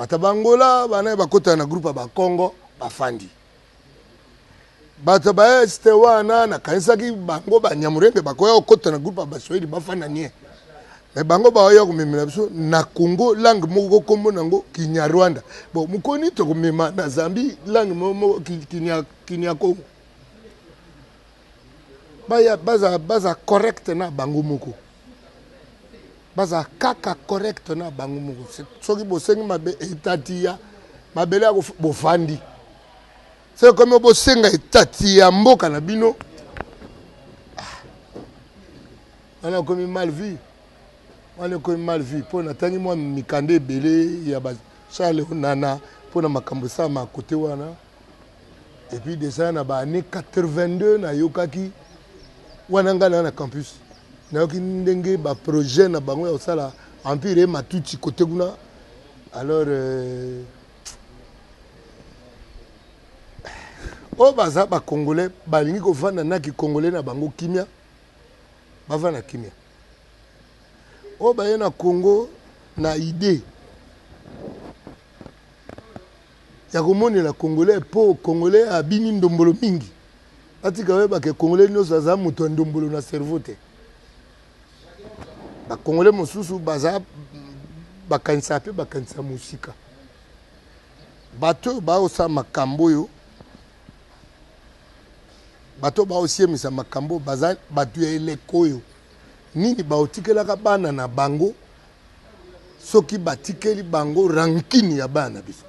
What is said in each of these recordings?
Bata bangola bana bakota na groupe ba Congo bafandi. Bata ba este wana na kanisa ki bango ba Nyamurenge bakoya okota na groupe ba Swahili bafana nie. Mais bango ba oya kumemela biso na Congo langue moko kombo nango Kinyarwanda. Bon mukoni to kumema na Zambie langue moko Kinyako. Baya baza correct na bango moko. Baza kaka correct na bango moko. Soki bosengi mabe etatia mabele ya bofandi. C'est comme bosenga etatia mboka na bino. On a comme mal vu. On a comme mal vu. Pour natangi moi mikande belé ya ba Charles Nana pour na makambo sa ma côté wana. Et puis déjà na ba année 82 na yokaki wana na campus. Na yoki ndenge ba projet na bango ya osala empire matuti côté kuna. Alors o baza ba congolais balingi ko vanda na ki congolais na bango kimia. Bavana kimia. O baye na Congo na idée ya komoni la congolais po congolais abini ndombolo mingi atika we ba ke congolais nyoso za muto ndombolo na cerveau te ba congolais mosusu baza bakanisa pe bakanisa musika bato ba osa makambo yo bato ba osiemisa makambo baza batu ya eleko yo nini ba otikelaka bana na bango soki batikeli bango rankini ya bana biso.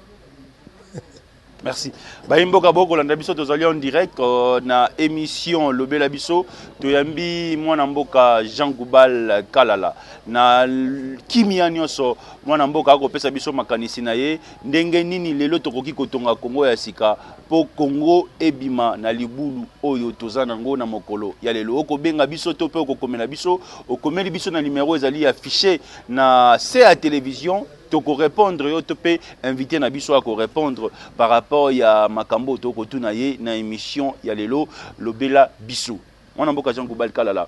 Merci. Baimboka boko landa biso tozali en direct na émission Lobela biso toyambi mwana mboka Jean Goubal Kalala na kimia nyonso mwana mboka akopesa biso makanisi na ye ndenge nini lelo tokoki kotonga Kongo ya sika po Kongo ebima na libulu oyo tozana ngo na mokolo ya lelo okobenga biso to pe okokomela biso okomeli biso na numéro ezali affiché na CA télévision toko répondre yo topé invité na biso à répondre par rapport ya makambo toko tuna ye na émission ya lelo Lobela biso on a mboka Jean Goubal Kalala.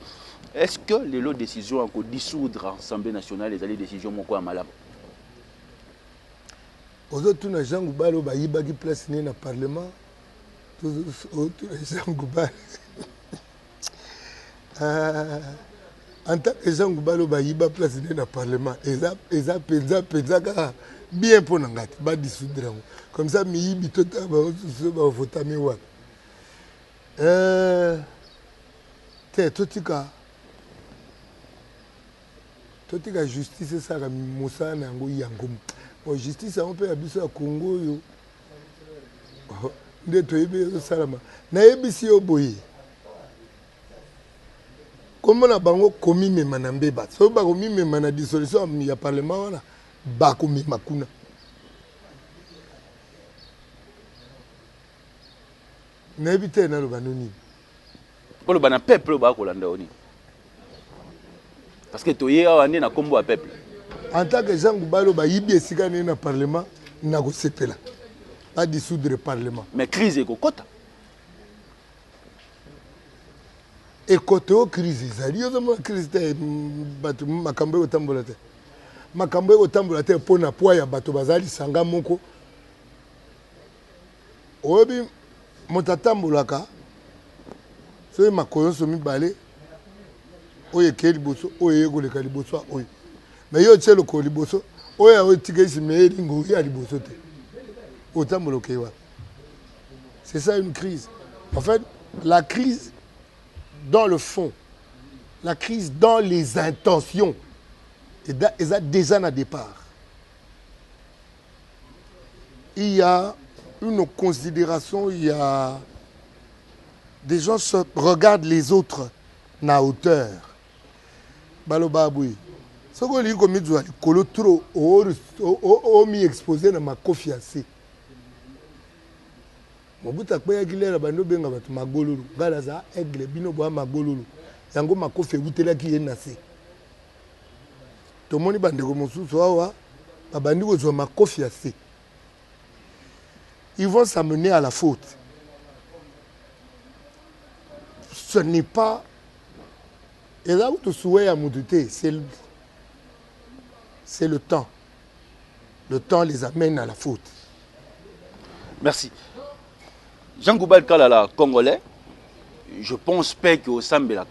Est-ce que lelo décision à dissoudre l'Assemblée nationale les alliés décision moko ya malamu ozo tuna Jean Goubal ba yibaki place ni na parlement tout Jean Goubal en tant que Jean Goubal ba yiba place ni na parlement eza penza bien pour ngati ba dissoudre comme ça mi yibi tota ba voter mi wa te totika justice ça ka musa na ngo yango justice on peut abiso ya Congo yo nde to yebe salama na yebisi yo boye comment na bango komi mema na mbeba so ba komi mema na dissolution ya parlement wana ba komi makuna na ebite na lo banoni ko lo bana peuple ba ko landa oni parce que toye awa ndi na kombo ya peuple. En tant que Jean Goubal ba yibi esika na parlement na ko sepela pas dissoudre le parlement mais crise ekokota ekoto crise ezali yo mo crise te bato makambo otambola te makambo otambola te pona poa ya bato bazali sanga moko obi motatambolaka so makoyo so mibale oye keli boso oye koleka liboso oye mais yo tshelo ko liboso oya otikesi meri ngo ya liboso te otambola kewa. C'est ça une crise. En fait, la crise dans le fond, la crise dans les intentions, et ça déjà à départ. Il y a une considération, il y a des gens se regardent les autres na hauteur. Balobaboui. Ce qu'on dit comme il kolo trop au mi exposé na ma confiance. Mobuta kwa gilera bando benga batu magolulu ngala za egle bino bwa magolulu yango makofe butela ki yenase to moni bandeko mosusu awa babandi kozwa makofi ase ils vont s'amener à la faute. Ce n'est pas et là où tu souhaites à moudouter c'est le temps. le temps les amène à la faute. Merci. Jean Goubal Kalala, Congolais, je pense pas qu'au Sambelak.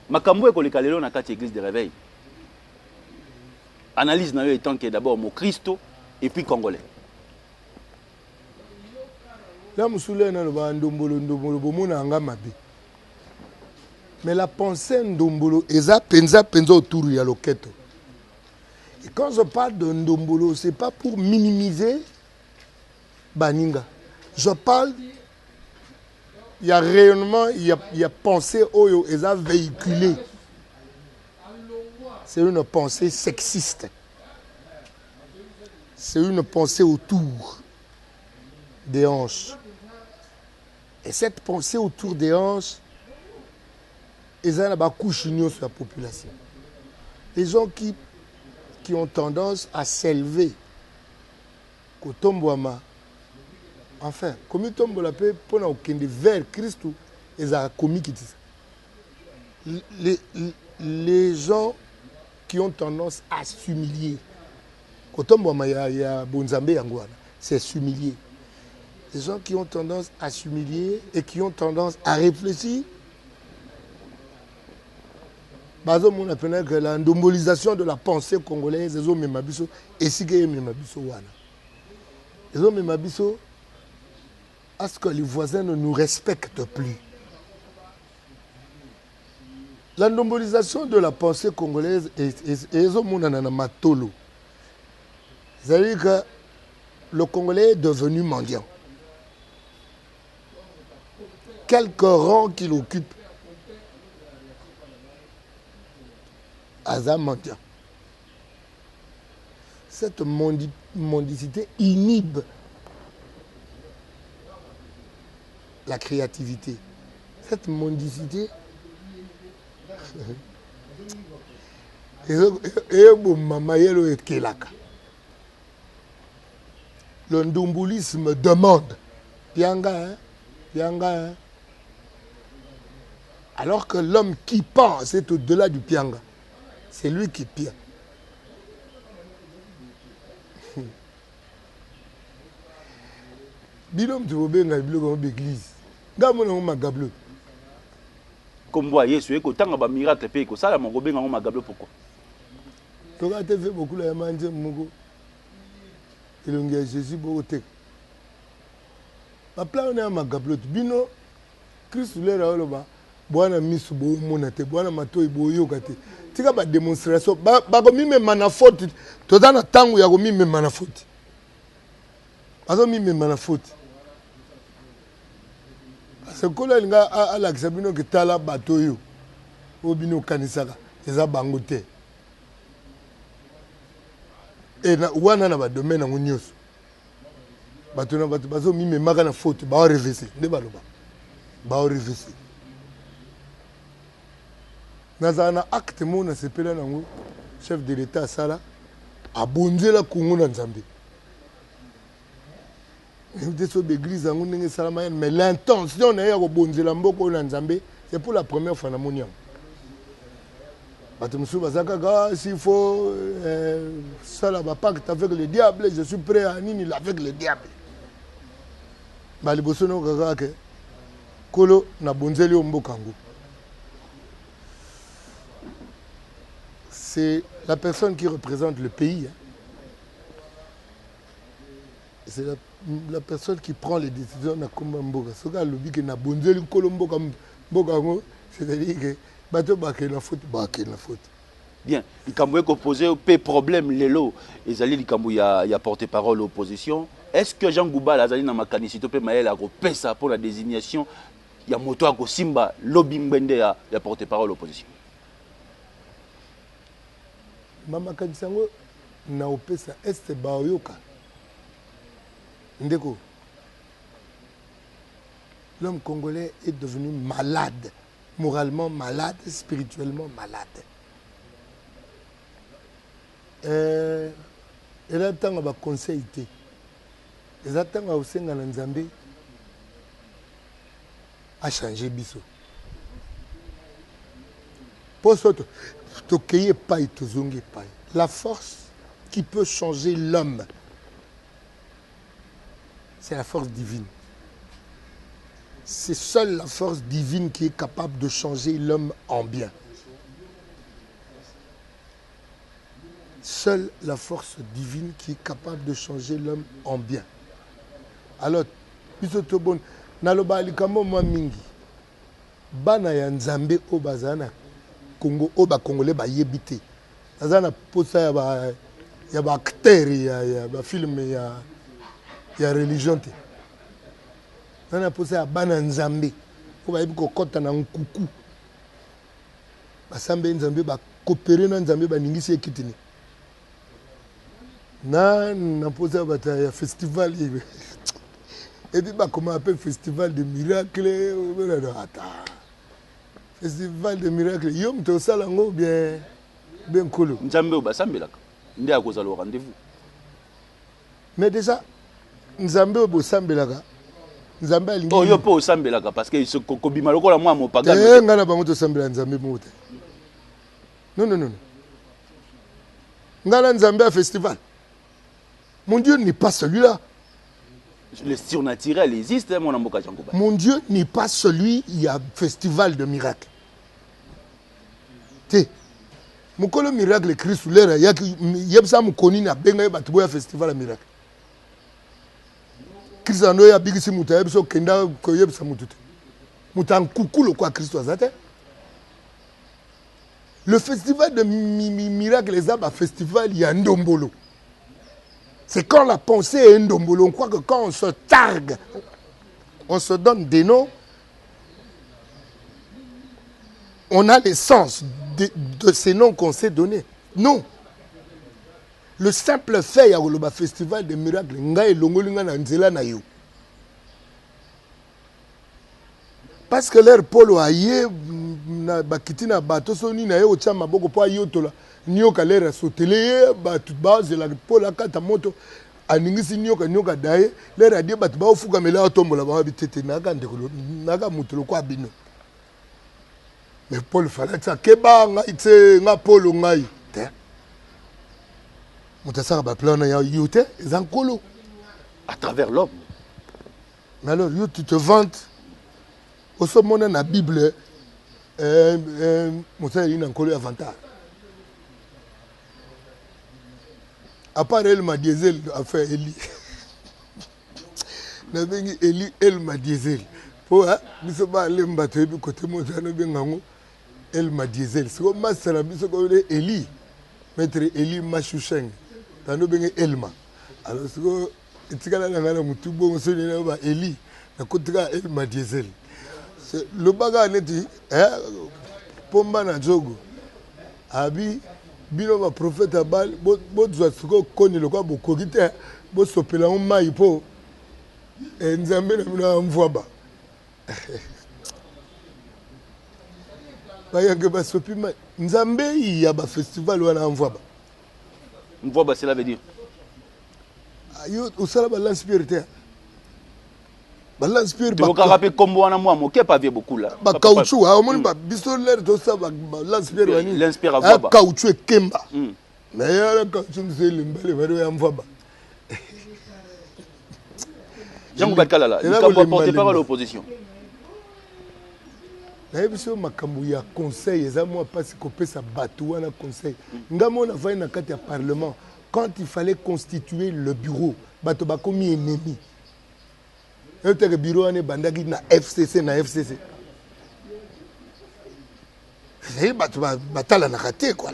Makambo est que les na kati église de réveil. Analyse na yo étant que d'abord mon Christo et puis Congolais. Là, Moussoulé na ba ndombolo bomona anga mabe. Mais la pensée ndombolo eza penza autour ya loketo. Et quand je parle de ndombolo, c'est pas pour minimiser Baninga. Je parle, il y a rayonnement, il y a pensée oyo eza véhiculée. C'est une pensée sexiste. C'est une pensée autour des hanches. Et cette pensée autour des hanches, ils ont la couche sur la population. Les gens qui ont tendance à s'élever, enfin, comme ils tombent la paix pour vers Christ, ils ont commis les gens qui ont tendance à s'humilier. C'est s'humilier. Les gens qui ont tendance à s'humilier et qui ont tendance à réfléchir. On appelle que la ndombolisation de la pensée congolaise, ils ont même abisso et si qu'ils même abisso wana. Ils ont même abisso à ce que les voisins ne nous respectent plus. La ndombolisation de la pensée congolaise est matolo. C'est-à-dire que le Congolais est devenu mendiant. Quelques rangs qu'il occupe, Aza mendiant. Cette mendicité inhibe la créativité. Cette mendicité le ndombolisme demande pianga, pianga. Alors que l'homme qui pense est au-delà du pianga. C'est lui qui pire. Bilom tu veux bien l'église. Gamon ma gablo. Comme vous voyez, c'est que tant que miracle fait que ça la mon robin en ma gablo pourquoi? Tu as fait beaucoup la manger mongo. Il y a Jésus pour te. Ma plan on est à ma gablo. Bino Christ le là bwana misu bo monate bwana matoi bo yokate. Tika ba démonstration ba ko mime mana faute to dana tangu ya ko mime mana faute. Azo mime mana faute. C'est que là nga ala kisabino ke tala bato yo. Obino kanisaka eza bango te. Et na wana na ba domaine na nyonso. Bato na bato bazo mime maka na faute ba reverser nde baloba. Ba reverser. Nazana acte mona sepela nango chef de l'état sala abonzela Congo na Nzambe. Mais l'intention na ya ko bonzela mboko na Nzambe c'est pour la première fois na moniam. Batumsu bazaka s'il faut ça là pacte avec le diable, je suis prêt à nini avec le diable. Bali bosono kaka ke kolo na bonzeli ombokango. C'est la personne qui représente le pays. Hein. C'est la personne qui prend les décisions na Komamboka. Ce gars le dit que na bonzeli kolomboka mbokango, c'est-à-dire que bato ba na faute, ba na faute. Bien, il kambo ko poser pe problème lelo, ezali likambo ya porte-parole opposition. Est-ce que Jean Goubal azali na makanisito pe maela ko pesa pour la désignation ya moto ko simba lobby mbende ya porte-parole opposition? Mama Kadisango na opesa este baoyoka. Ndeko. L'homme congolais est devenu malade, moralement malade, spirituellement malade. Et là, tant que conseil était, les attentes au sein de Nzambe a changé biso. Pour ça, la force qui peut changer l'homme, c'est la force divine. C'est seule la force divine qui est capable de changer l'homme en bien. Seule la force divine qui est capable de changer l'homme en bien. Alors, bisotobon, naloba likambo mwa mingi. Bana ya nzambe o bazana Congo o ba congolais ba yebite. Bazana posa ya ba acteur ya ba film ya religion te. Bazana posa ya bana nzambe o ba yebi ko kota na nkuku. Basambe nzambe ba coopérer na nzambe ba ningisi ekitini. Na posa bata ya festival et puis bah comment on appelle festival de miracles. Festival de miracles. Yom to salango bien cool. Nzambe obasambelaka. Nde akozala rendez-vous. Mais déjà Nzambe obosambelaka. Nzambe alingi. Oh yo po osambelaka parce que ce kokobima lokola moi mo pagano. Ngana bango to sambela Nzambe mote. Non. Ngana Nzambe à festival. Mon Dieu n'est pas celui-là. Le surnaturel existe, mon amboka Jangoba. Mon Dieu n'est pas celui, il y a festival de miracles. Té. Mon colo miracle Christ l'air, il y a ça mon connu na benga batuboya festival de miracles. Christ ando ya bigisi muta ebiso kenda ko yebisa mutute. Mutan kukulo kwa Christ azate. Le festival de miracles les a festival il y a ndombolo. C'est quand la pensée est ndombolo. On croit que quand on se targue, on se donne des noms, on a l'essence de ces noms qu'on s'est donnés. Non. Le simple fait, il y a le festival des miracles. Parce que leur polo a yé, bakiti na bato soni na ye otia maboko po ayotola. Nyoka lera sotele batu baze la pola kata moto aningisi nyoka daye lera die batu ba ofuka mela otombola ba bitete naka ndekolo naka mutolo kwa bino. Mais Paul fallait ça keba nga ite nga polo ngai te. Mutasaka ba plan na yote ezankolo À travers l'homme. Mais alors yo tu te vantes au sommet dans la Bible Moussa il a encore avantage. À part elle m'a diesel a fait Eli. N'avait Eli elle m'a diesel. Pour biso ba le mbato ebi côté Moussa no bengango elle m'a diesel. C'est comme masala biso ko Eli. Maître Eli Machoucheng. Tano benga Elma. Alors c'est ko etikala na ngala mutu bon so ni ba Eli. Na kotika elle m'a diesel. Le baga neti pomba na jogo abi bino ba prophète abal bo zwa siko koni lokwa bokoki te bo sopela mai po nzambe na bino mvwa ba ba yanga ba sopi mai nzambe ya ba festival wana mvwa ba cela veut dire yo usala ba l'inspirité balance pire ba ka kombo wana moi moke pa vie beaucoup là ba caoutchouc a omoni ba biso l'air to ça ba lance pire wani l'inspire ba caoutchouc kemba mais ya caoutchouc c'est limbale ba ya mvwa ba Jangoba Kalala il peut porter parole à l'opposition na biso makambo ya conseil eza moi parce que pesa bato wana conseil ngamo na vai na kati ya parlement quand il fallait constituer le bureau bato ba komi ennemi. Le bureau est bandagi na FCC.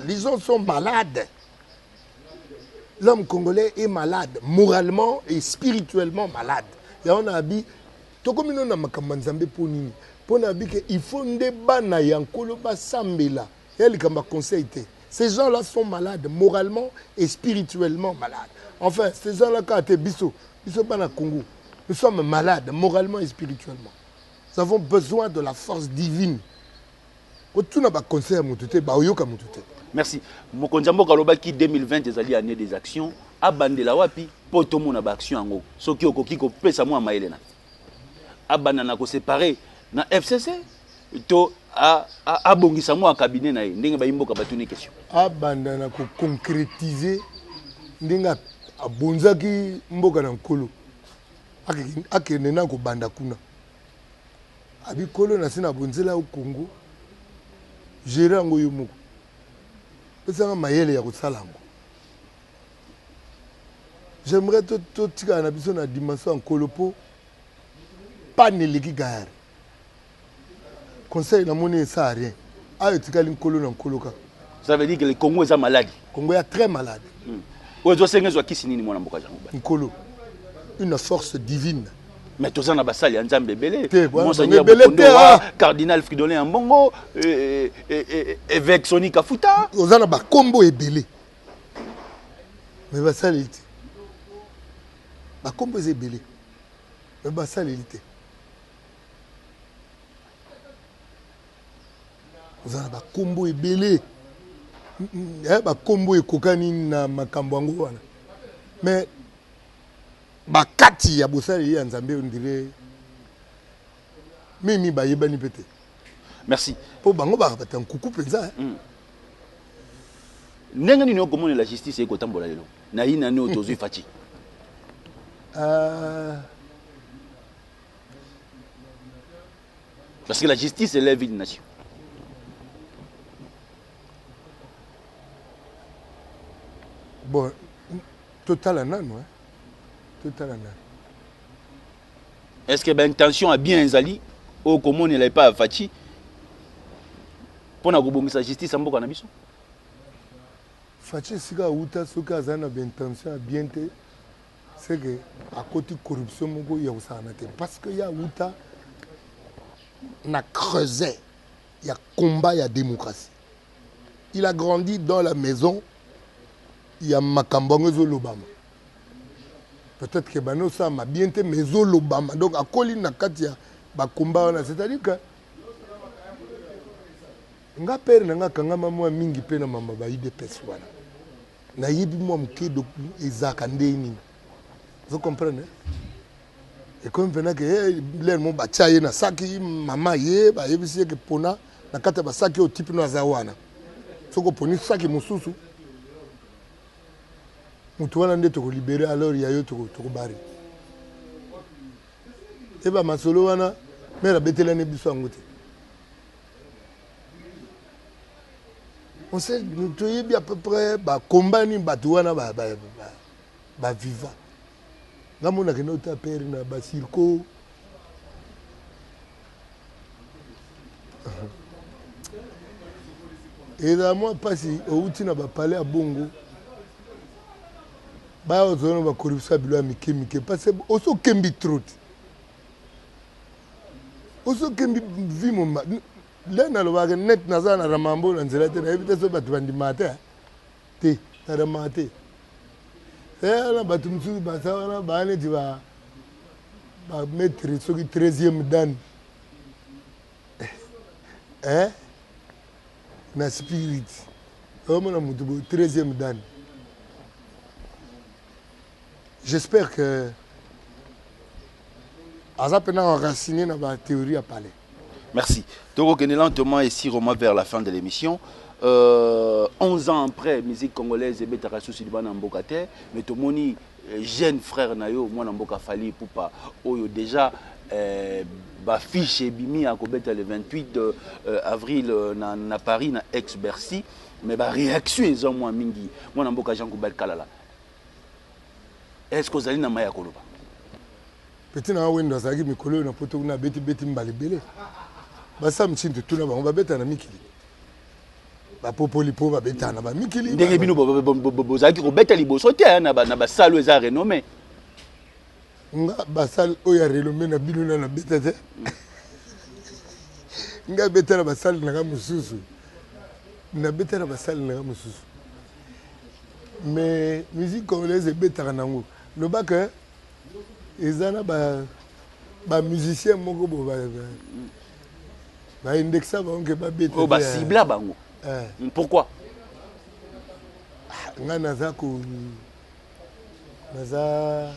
Les gens sont malades. L'homme congolais est malade, moralement et spirituellement malade. Et on a dit, il faut des bana yankolo basambela. Ces gens-là sont malades, moralement et spirituellement malades. Enfin, ces gens-là, quand ils biso bana Congo. Nous sommes malades, moralement et spirituellement. Nous avons besoin de la force divine. Merci. Mokonjambo Kaloba qui 2020 est année des actions. Abandela wapi po to mona ba action ango. Soki okoki ko pesa mo maelena. Abandana ko séparer na FCC to abongisa mo cabinet na ye. Ndenge ba imboka batuni question. Abandana ko concrétiser ndinga abonzaki mboka na nkolo akende na kobanda kuna abikolo na sina bonzela au Congo gérer yango yo moko pesanga mayele ya kosala yango. J'aimerais totika na biso na dimension nkolo po pas neleki gare conseil na moni ça a rien ayo tikali nkolo na nkolo ka. Ça veut dire que le Congo est malade. Congo est très malade. Nkolo, une force divine. Mais tout ça na basali ya Nzambe belé. Monseigneur Cardinal Fridolin Mbongo, évêque Soni Kafuta. Ozana ba kombo ebelé. Mais basali ilité. Ba kombo ebelé. Mais basali ilité. Ozana ba kombo ebelé. Ba kombo ekokani na makambo yango wana. Mais bakati ya bosali ya Nzambe on dirait mimi ba yebani pete. Merci. Po bango ba pata nkuku penza. Ndenge nini okomona la justice ekotambola lelo. Na ina ne otozui fati. Parce que la justice est la vie d'une nation. Bon, total anan, ouais. Total anan. Est-ce que l'intention a bien zali au comment il n'est pas fati pour na sa justice amboka na biso? Fati sika uta soka zana intention a bien te c'est que à côté corruption moko ya usana te parce que ya uta na creusé, il y a combat, il y a démocratie. Il a grandi dans la maison. Il y a Makambongo Lobama. Peut-être que Bano ça m'a bien été mais Lobama. Donc à Colin Nakatia, Bakumba, c'est-à-dire que nga père nga kanga maman mingi pe na mama ba ide peswana. Na yibi mo mke do ezaka ndeni. Vous comprenez? Et comme venait que l'air mon bachaye na saki mama ye ba yebisi ke pona na kata ba saki o type no azawana. Soko poni saki mususu. Mutu wana nde toko libérer alors ya yo toko bari. Eba masolo wana mera betela ne biso ngote. On sait nous toyebi bien à peu près ba combat ni batu wana ba viva. Ngamona ke nota père na ba circo. Et là moi passi au outi na ba palais à Bongo. Ba ozono ba corruption bilo mike parce que oso kembi trop. Oso kembi vi mo là na lo ba net na za na ramambo na nzela te na ebite so batu bandi mata te na ramate. Na batu msusu ba sa wana ba ne diba ba mettre so ki 13e dan. Na spirit. O mo na mutu 13e dan. J'espère que Azapena a enraciné dans la théorie à parler. Merci. Donc, on est lentement ici, Roma, vers la fin de l'émission. 11 ans après, musique congolaise, et Betarassou Silvan en Bokate, mais tout le monde, jeune frère Nayo, moi en Boka Fali, Poupa, Oyo, déjà, fiche et Bimi à Kobeta le 28 avril à Paris, à ex-Bercy, mais réaction, ils ont moins mingi, moi en Boka Jean Koubel Kalala. Est-ce que vous allez dans Maya Koloba? Petit na wendo azaki mikolo na poto na beti mbali bele. Ba sam chintu tuna ba on va beta na mikili. Ba popoli po ba beta na ba mikili. Ndenge bino bozaki ko beta liboso te na ba salo eza renommé. Nga ba sal o ya renommé na bino na beta te. Nga beta na ba sal na ga mususu. Na beta na ba sal na ga mususu. Mais musique congolaise est beta nango. Le bac ils ont ba musicien moko bo ba indexa ba onke ba beta. Oh ba cibla bango. Pourquoi? Nga naza ko naza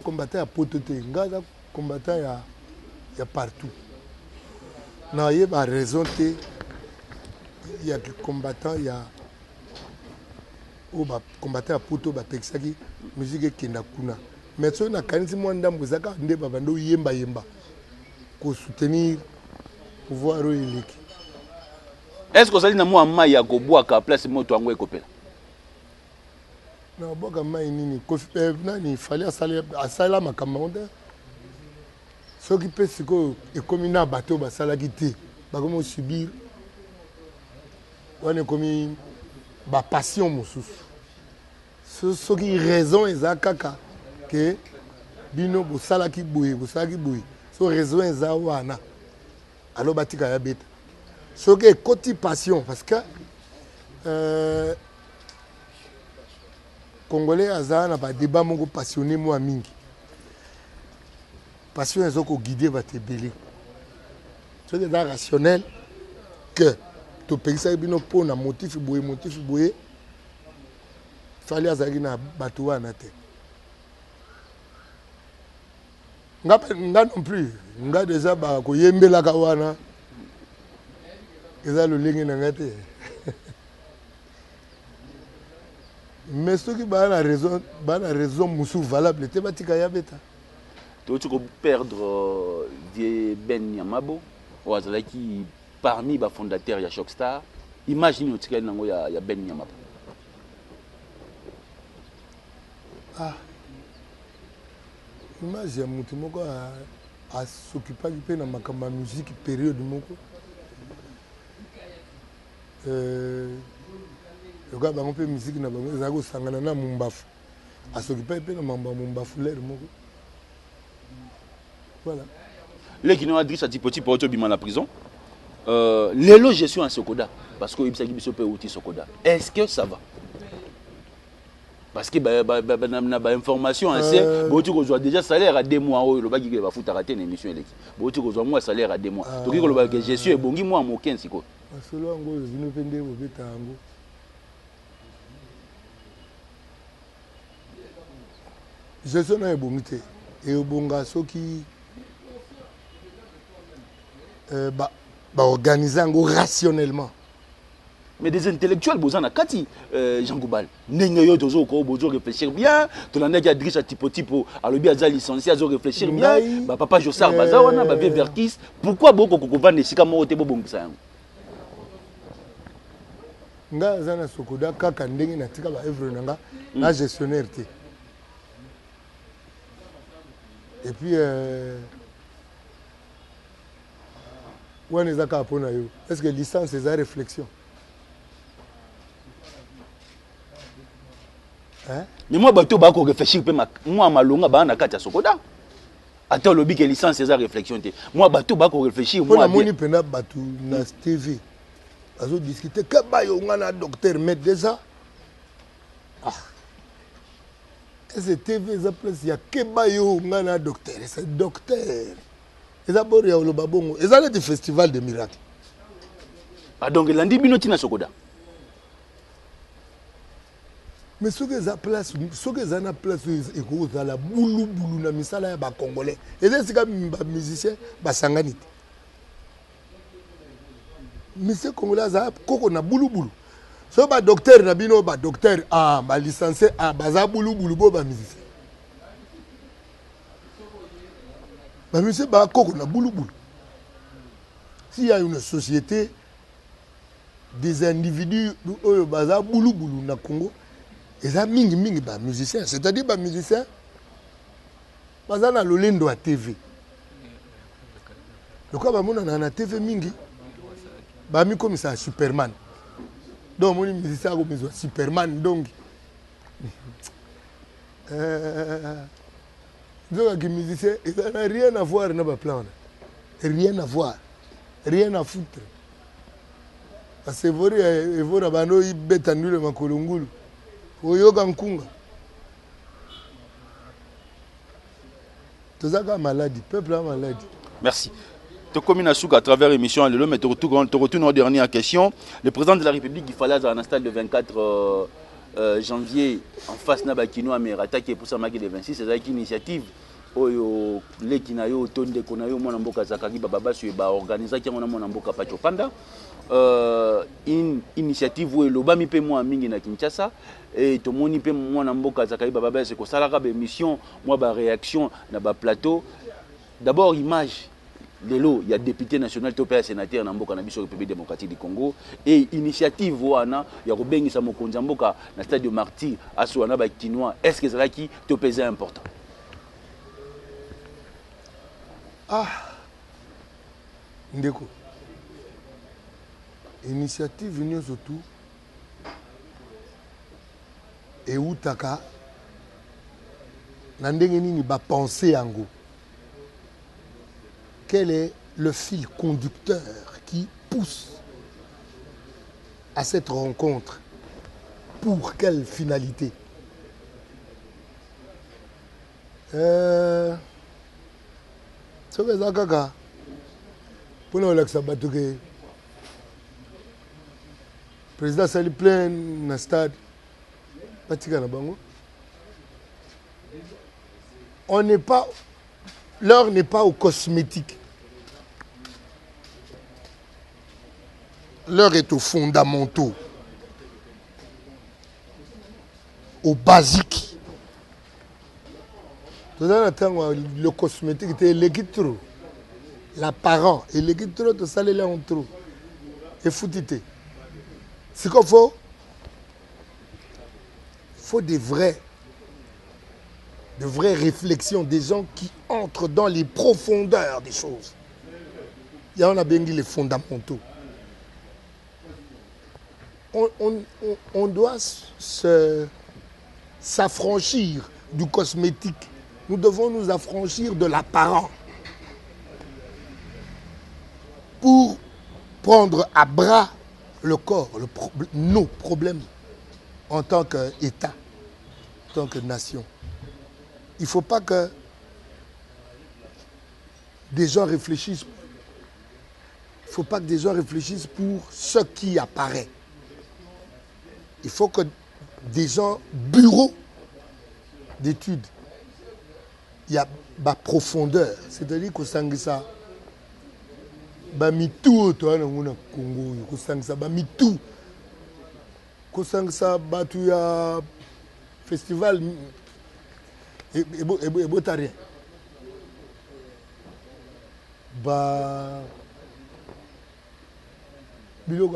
combattant à potote, naza combattant ya partout. Na yeba raison te il y a des combattants, il y a o ba combattre à poto ba pexaki musique kenda kuna mais so na kanisi mo ndambo zaka nde baba ndo yemba yemba ko soutenir pouvoir eleki. Est-ce que ça dit na moi mai ya ko boaka place moto yango ekopela? Na boka mai nini ko nani fallait asala makambo nde soki pe siko ekomi na bateau basalaki te bakomi subir wana ekomi bapassion mosusu soki raison eza kaka ke bino bosalaki boye so raison eza wana alo batika ya beta soki ekoti passion parce que congolais aza na badébat moko passionné mwa mingi passion eza koguide bato ebele soki eza rationnel que topekisaki bino mpo na motif boye fali azalaki na bato wana te nga non plus nga deja bakoyembelaka wana eza lolenge na nga te mais soki baa na raison mosusu valable te batika ya beta tu peux perdre vie Ben Yamabo ou azalaki parmi les fondateurs de Shockstar. Imagine au tirel nango ya Ben Yamabo. Ah, imagine mutu moko a s'occuper de na makamba musique période moko. Le gars bango pe musique na bango ezako sangana na mumbafu. A s'occuper pe na mamba mumbafu l'air moko. Voilà. Les qui n'ont adressé à Tipoti pour être en la prison. Les loges gestion à Sokoda parce que Ibsaki Biso peut outil Sokoda. Est-ce que ça va? Parce que na information assez bon tu reçois déjà salaire à 2 mois le bagi va foutre rater une émission électrique. Bon tu reçois moi salaire à 2 mois. Donc le bagi gestion est bongi moi mo 15 siko. Solo ngo vino pende obeta ngo. Gestion na ebongite et obonga soki organiser rationnellement. Mais des intellectuels, vous en avez Kati, Jean Goubal. N'engayo tozo ko bozo réfléchir bien. Tu l'en as qui adresse à tipo à l'objet à licencié à réfléchir bien. Bah papa Jossar Bazawana, bah bien Verkis. Pourquoi beaucoup ko ne sika mo te bo bongisa? Nga zana sokoda kaka ndenge na tika ba œuvre nanga na gestionnaire te. Et puis est-ce que licence c'est la réflexion? Hein? Mais moi, je vais réfléchir. Moi, je vais réfléchir. Sokoda. Attends, le bic licence c'est la réflexion. Moi, je vais réfléchir. Moi, je vais réfléchir. TV. Je vais discuter. Que un docteur met déjà. Ah. Est-ce que TV il y a que un docteur? C'est docteur. Et d'abord, il y a le babongo. Et ça, c'est le festival des miracles. Ah, donc, il y a un minutes à Sokoda. Mais ce que ça place, c'est que la boulou na misala ya ba congolais. Et c'est que les musiciens ba sanganite. Monsieur congolais za koko na boulou. So ba docteur na bino ba docteur ba licencié ba za boulou bo ba musicien. Bah, monsieur Bakoko na boulou. S'il y a une société, des individus au bazar boulou na Congo, et ça mingi ba musiciens, c'est-à-dire ba musiciens, bazar na lolendo à TV. Le quoi ba mona na TV mingi, ba mi comme ça Superman. Donc mon musicien comme Superman donc. Donc les musiciens, ils n'ont rien à voir dans le plan. Rien à voir. Rien à foutre. Parce que vous avez dit que vous avez tout ça est maladie. Le peuple est maladie. Merci. Tu communes à travers l'émission, mais tu retournes aux dernières questions. Le président de la République, il fallait un stade le 24 janvier en face na bakino amerata qui est pour ça marqué le 26 c'est une initiative oyo les kinayo tonde konayo mona mboka zakaki baba su ba organiser qui mona mboka pacho panda une initiative où l'obami pe moi mingi na Kinshasa et tout moni pe moi na mboka zakai baba c'est ko salaka be mission moi ba réaction na ba plateau d'abord image lelo il y a député national topé sénateur na mboka na biso République démocratique du Congo et initiative wana ya ko bengisa mokonza mboka na stade de Martyr aso wana ba kinois est-ce que ça qui topé important ndeko initiative union surtout et utaka na ndenge nini ba penser yango. Quel est le fil conducteur qui pousse à cette rencontre? Pour quelle finalité? Ça fait ça kaka. Pour nous, le président Sali plein dans le stade. On n'est pas, l'heure n'est pas aux cosmétiques. L'heure est aux fondamentaux, aux basiques. Le cosmétique était l'équitro, l'apparent, et l'équitro, tout ça, les en trop. Et foutité. Ce qu'il faut des vraies réflexions, des gens qui entrent dans les profondeurs des choses. Il y en a bien dit les fondamentaux. On doit s'affranchir du cosmétique. Nous devons nous affranchir de l'apparent pour prendre à bras le corps, nos problèmes en tant qu'État, en tant que nation. Il ne faut pas que des gens réfléchissent. Il ne faut pas que des gens réfléchissent pour ce qui apparaît. Il faut que des gens, bureaux d'études, il y a ma profondeur. C'est-à-dire que ça, mitou toi na Congo, ça mitou. Ça batu ya festival et botarien. Un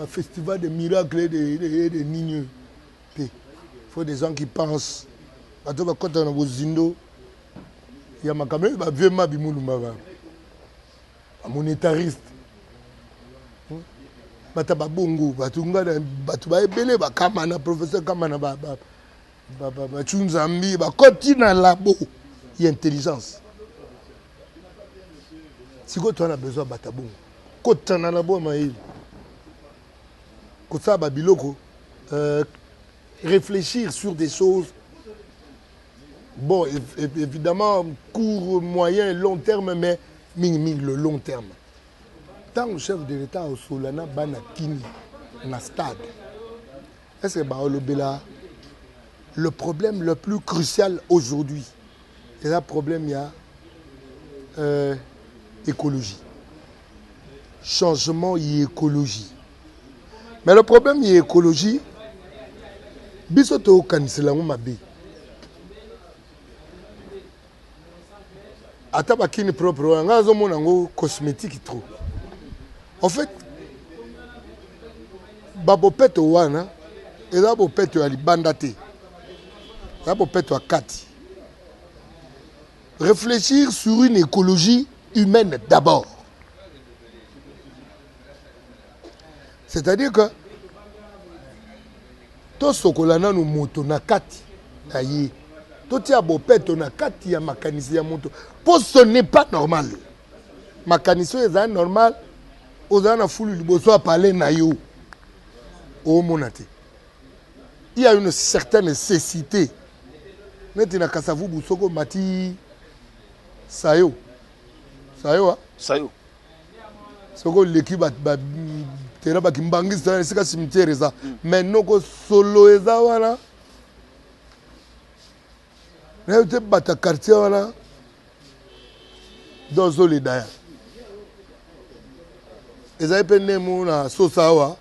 festival de miracles et de nigneux. Il faut des gens qui pensent. Quand on a vos zindo, il y a ma caméra, il y a vieux mabimoulou, un monétariste. Bataba bongo, batunga, batuba ebele, bakamana, professeur kamana, chunzambi, bakotina labo, il y a intelligence. Si tu as besoin de batabongo, quand tu as labo maïl, quand tu as babiloko, réfléchir sur des choses. Bon, évidemment, court, moyen, long terme, mais le long terme. Tant le chef de l'État au Solana Banakini, na stade, est-ce que le problème le plus crucial aujourd'hui, c'est le problème, il y a écologie. Changement et écologie. Mais le problème, il y a écologie. Bisoto au Kaniselamu Mabi. Atabakini propre, ngazo monango cosmétique trop. En fait, babopeto wana, et là bopeto ali bandate. Là bopeto akati. Réfléchir sur une écologie humaine d'abord. C'est-à-dire que to sokolana no moto na kati aye. To tia bopeto na kati ya makanisi ya moto. Pour ce n'est pas normal. Makanisi est normal. Ozana foulu liboso parler na yo. O monate. Il y a une certaine nécessité. Netina kasavu busoko mati sayo. Sayo hein? Sayo. Soko leki ba tera ba kimbangisa sika cimetière ça. Mais noko solo eza wana. Na te bata quartier wana. Dans les daya. ezali mpe ndemo na sosa awa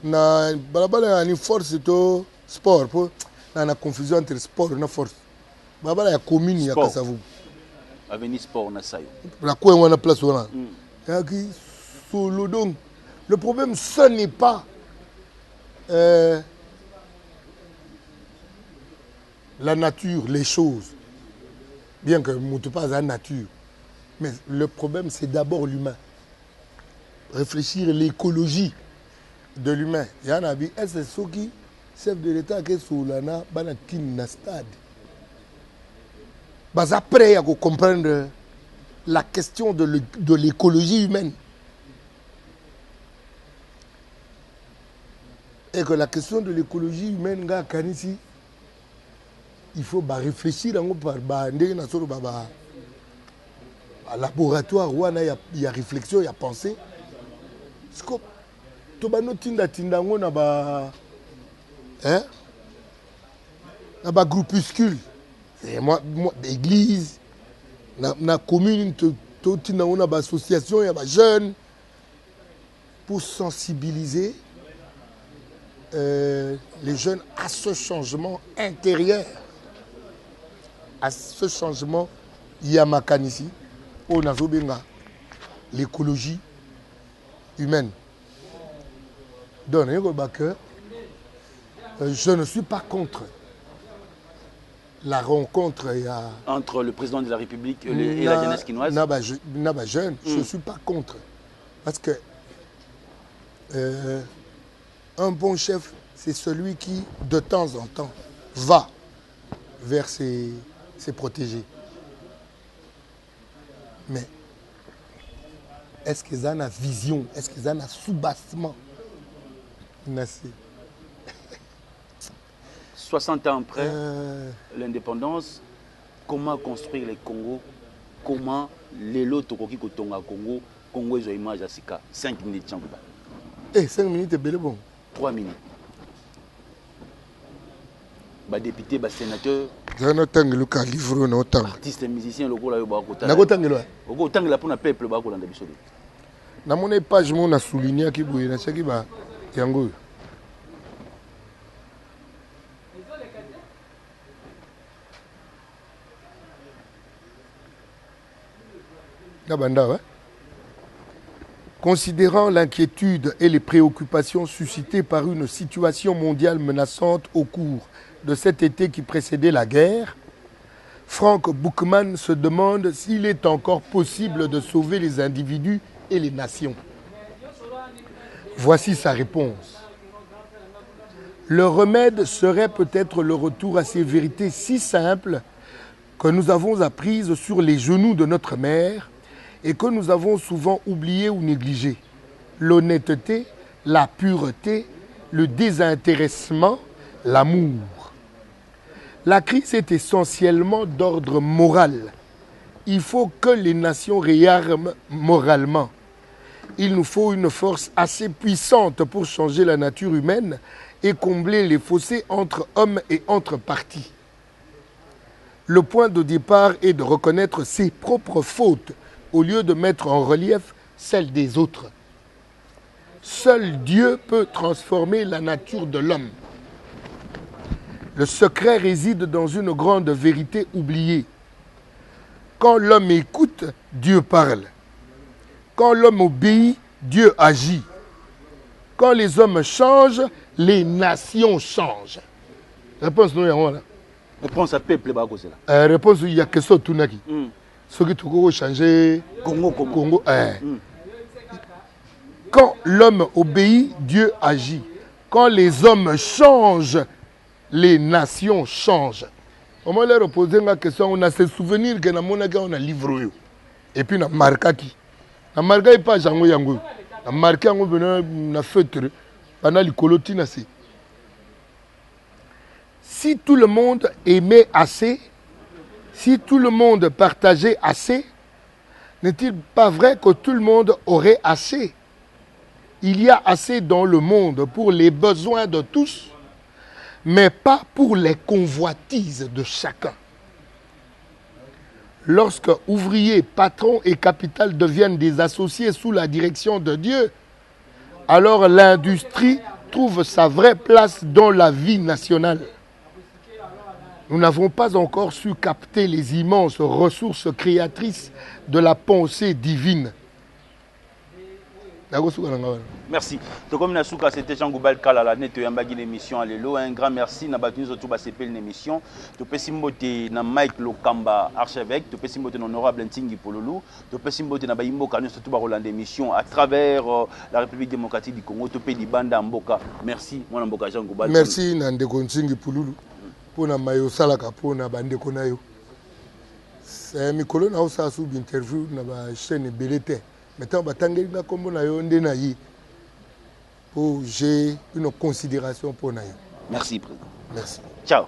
na balabala ni force to sport po na confusion entre sport na force balabala ya commune ya Kasavubu avenue sport na sayo la coin wana place wana yaki solo. Donc le problème ce n'est pas la nature, les choses, bien que nous ne pas la nature, mais le problème c'est d'abord l'humain. Réfléchir à l'écologie de l'humain. Il y en a dit, est-ce que ceux qui chef de l'État qui sont là, dans stade, après il faut comprendre la question de l'écologie humaine. Et que la question de l'écologie humaine, il faut réfléchir par un laboratoire où il y a réflexion, il y a pensée. Parce que tout le monde a un groupuscule. Moi, l'église, la commune, il y a une association, il y a des jeunes pour sensibiliser les jeunes à ce changement intérieur, à ce changement Yamakanisi, au Nazobenga, l'écologie humaine. Donc, je ne suis pas contre la rencontre entre le président de la République et la jeunesse quinoise. Jeune, je ne suis pas contre. Parce que un bon chef, c'est celui qui, de temps en temps, va vers ses protégés. Mais est-ce qu'ils ont une vision? Est-ce qu'ils ont un soubassement? 60 ans après l'indépendance, comment construire le Congo? Comment les lots qui Congo, Congo est une image à 5 minutes. 5 minutes est bel bon. 3 minutes. Bah député, bah sénateur. Artiste et musicien, le gars là, pour peuple, bah dans biso. Na mon page mon a souligné ki boye na chaki ba yango. Considérant l'inquiétude et les préoccupations suscitées par une situation mondiale menaçante au cours de cet été qui précédait la guerre, Frank Bookman se demande s'il est encore possible de sauver les individus et les nations. Voici sa réponse. Le remède serait peut-être le retour à ces vérités si simples que nous avons apprises sur les genoux de notre mère et que nous avons souvent oubliées ou négligées. L'honnêteté, la pureté, le désintéressement, l'amour. La crise est essentiellement d'ordre moral. Il faut que les nations réarment moralement. Il nous faut une force assez puissante pour changer la nature humaine et combler les fossés entre hommes et entre partis. Le point de départ est de reconnaître ses propres fautes au lieu de mettre en relief celles des autres. Seul Dieu peut transformer la nature de l'homme. Le secret réside dans une grande vérité oubliée. Quand l'homme écoute, Dieu parle. Quand l'homme obéit, Dieu agit. Quand les hommes changent, les nations changent. Réponse nous là. Réponse à peuple réponse il y a question tunaki. Ce qui tout changer Congo. Quand l'homme obéit, Dieu agit. Quand les hommes changent, les nations changent. On m'a leur posé la question, on a ce souvenir que on a livré. Et puis on a marqué qui. On a marqué pas Jango Yango. On a marqué on a feutre pendant les colotines. Si tout le monde aimait assez, si tout le monde partageait assez, n'est-il pas vrai que tout le monde aurait assez? Il y a assez dans le monde pour les besoins de tous, mais pas pour les convoitises de chacun. Lorsque ouvriers, patrons et capital deviennent des associés sous la direction de Dieu, alors l'industrie trouve sa vraie place dans la vie nationale. Nous n'avons pas encore su capter les immenses ressources créatrices de la pensée divine. Merci. Donc comme Nasuka, c'était Jean Goubal Kalala, net yambagi l'émission Allélo. Un grand merci. Na battu surtout ba CP l'émission. To pesimbote na Mike Lokamba archevêque, to pesimbote na honorable Ntingi Pololu, to pesimbote na Bayimbo Kanu surtout ba Roland d'émission à travers la République démocratique du Congo, to pe di banda Mboka. Merci mon Mboka Jean Goubal. Merci Nandeko Ntingi Pololu pour na mayo salaka pour na bandeko na yo. C'est mikolo na osa sous interview na ba chaîne Belete. Maintenant, pour j'ai une considération pour Nayo. Merci, président. Merci. Ciao.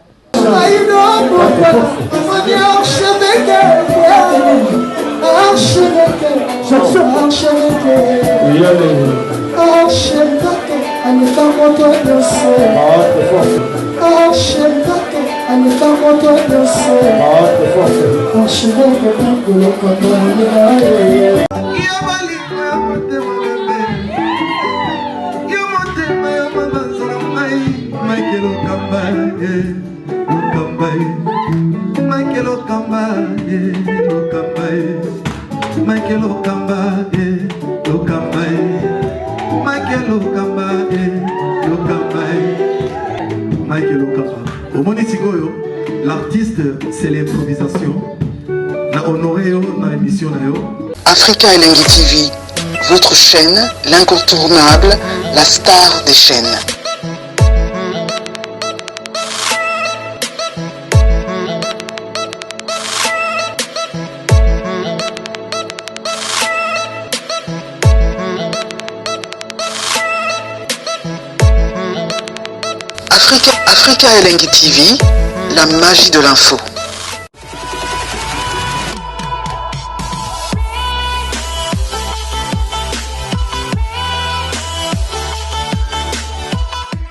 L'artiste, c'est l'improvisation. La honoré dans l'émission. Africa Elengi TV, votre chaîne, l'incontournable, la star des chaînes. Africa Elengi TV, la magie de l'info.